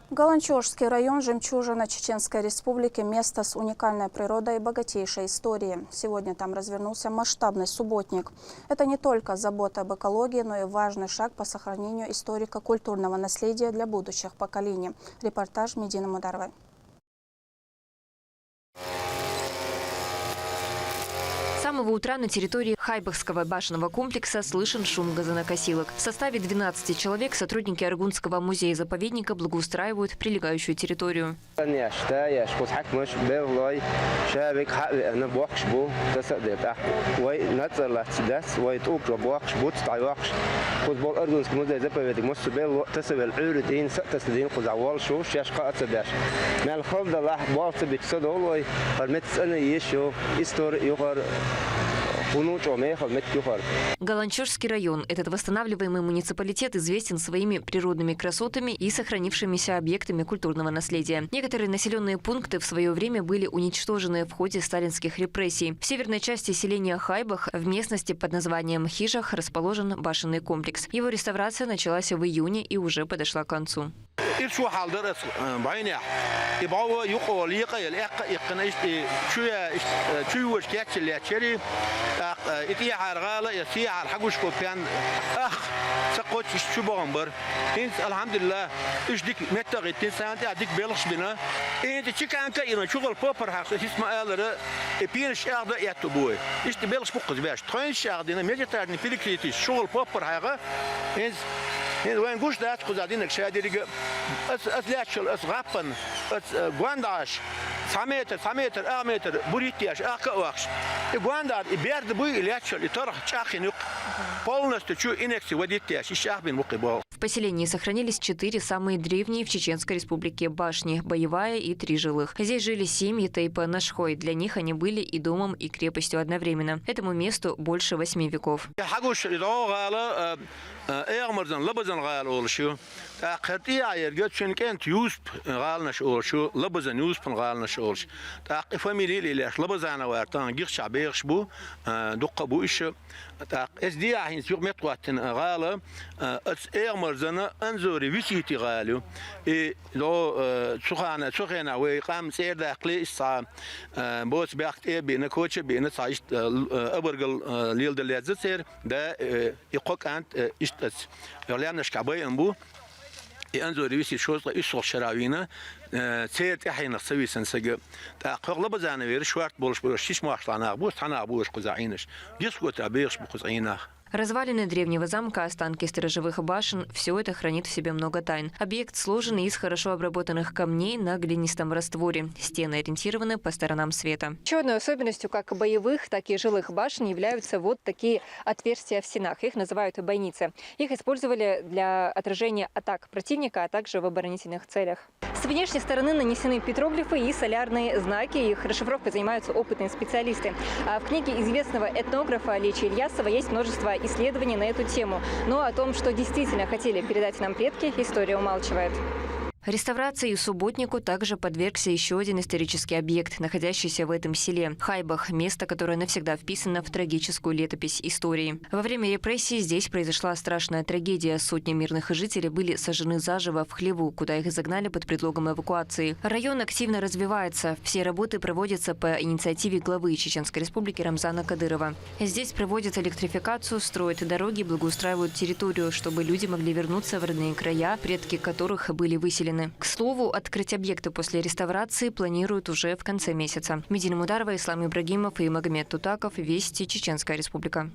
Галанчожский район – жемчужина Чеченской Республики, место с уникальной природой и богатейшей историей. Сегодня там развернулся масштабный субботник. Это не только забота об экологии, но и важный шаг по сохранению историко-культурного наследия для будущих поколений. Репортаж Медины Мударовой. С самого утра на территории Хайбахского башенного комплекса слышен шум газонокосилок. В составе 12 человек сотрудники Аргунского музея-заповедника благоустраивают прилегающую территорию. Галанчожский район. Этот восстанавливаемый муниципалитет известен своими природными красотами и сохранившимися объектами культурного наследия. Некоторые населенные пункты в свое время были уничтожены в ходе сталинских репрессий. В северной части селения Хайбах, в местности под названием Хижах, расположен башенный комплекс. Его реставрация началась в июне и уже подошла к концу. وين قوش ده خزادينك شادي أثلاث أثغابن أثغانداش 9 متر 9 متر 1 متر بريتياش أكواكش غاندار بيرد بوي لياتشل يطرح تشاخين полностью чу инекси водитяш ищахбин мукибол. В поселении сохранились 4 самые древние в Чеченской Республике башни – боевая и 3 жилых. Здесь жили семьи Тайпа-Нашхой. Для них они были и домом, и крепостью одновременно. Этому месту больше 8 веков. مرزنا انزوري ويسيتي غالو لو سخانه ويقام سير داخلي الصا بوس باخت بين كوتش بين صايش ابرقل ليل دليز سير ده يقوك انت اشتس يلان شكابي انبو انزوري ويسي شوز يسول شراوينا سير تحين سويسن سجا تاقلب زانه وير شوارت بولش شيش ماخلانه بو تانا بوش قزعينش جسكوت ابيش بقزعينه. Развалины древнего замка, останки сторожевых башен – все это хранит в себе много тайн. Объект сложен из хорошо обработанных камней на глинистом растворе. Стены ориентированы по сторонам света. Еще одной особенностью как боевых, так и жилых башен являются вот такие отверстия в стенах. Их называют бойницы. Их использовали для отражения атак противника, а также в оборонительных целях. С внешней стороны нанесены петроглифы и солярные знаки. Их расшифровкой занимаются опытные специалисты. А в книге известного этнографа Лечи Ильясова есть множество исследований на эту тему. Но о том, что действительно хотели передать нам предки, история умалчивает. Реставрации и субботнику также подвергся еще один исторический объект, находящийся в этом селе – Хайбах, место, которое навсегда вписано в трагическую летопись истории. Во время репрессий здесь произошла страшная трагедия. Сотни мирных жителей были сожжены заживо в хлеву, куда их загнали под предлогом эвакуации. Район активно развивается. Все работы проводятся по инициативе главы Чеченской Республики Рамзана Кадырова. Здесь проводят электрификацию, строят дороги, благоустраивают территорию, чтобы люди могли вернуться в родные края, предки которых были выселены. К слову, открыть объекты после реставрации планируют уже в конце месяца. Медина Мударова, Ислам Ибрагимов и Магомед Тутаков. Вести, Чеченская Республика.